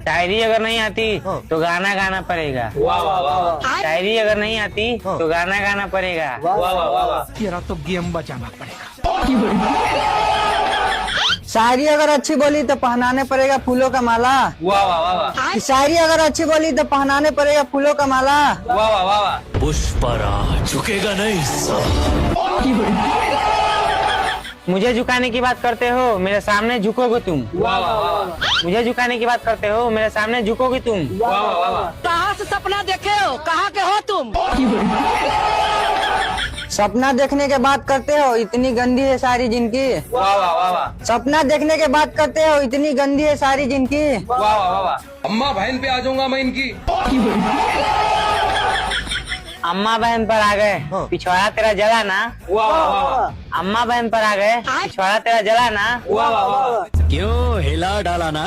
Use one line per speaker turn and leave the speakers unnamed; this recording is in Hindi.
शायरी अगर नहीं आती तो गाना गाना पड़ेगा।
वाह वाह वाह वाह
शायरी अगर नहीं आती तो गाना गाना पड़ेगा।
वाह वाह वाह वाह
तेरा तो गेम बचाना पड़ेगा।
शायरी अगर अच्छी बोली तो पहनाने पड़ेगा फूलों का माला।
वाह वाह वाह वाह
शायरी अगर अच्छी बोली तो पहनाने पड़ेगा फूलों का माला।
वाह वाह वाह वाह
पुष्पराज झुकेगा नहीं।
मुझे झुकाने की बात करते हो, मेरे सामने झुकोगे तुम।
वाह वाह वाह वाह
मुझे झुकाने की बात करते हो, मेरे सामने झुकोगे तुम।
वाह वाह वाह वाह
कहाँ से सपना देखे हो, कहाँ के हो तुम?
सपना देखने के बात करते हो, इतनी गंदी है सारी जिनकी।
वाह वाह वाह वाह
सपना देखने के बात करते हो, इतनी गंदी है सारी जिनकी।
वाह वाह वाह वाह अम्मा बहन पे आ जाऊंगा मैं इनकी।
अम्मा बहन पर आ गए, पिछवाड़ा तेरा जला ना।
वाह वाह वाह वाह
अम्मा बहन पर आ गए, पिछवाड़ा तेरा जला ना।
वाह वाह वाह
क्यों हिला डाला ना।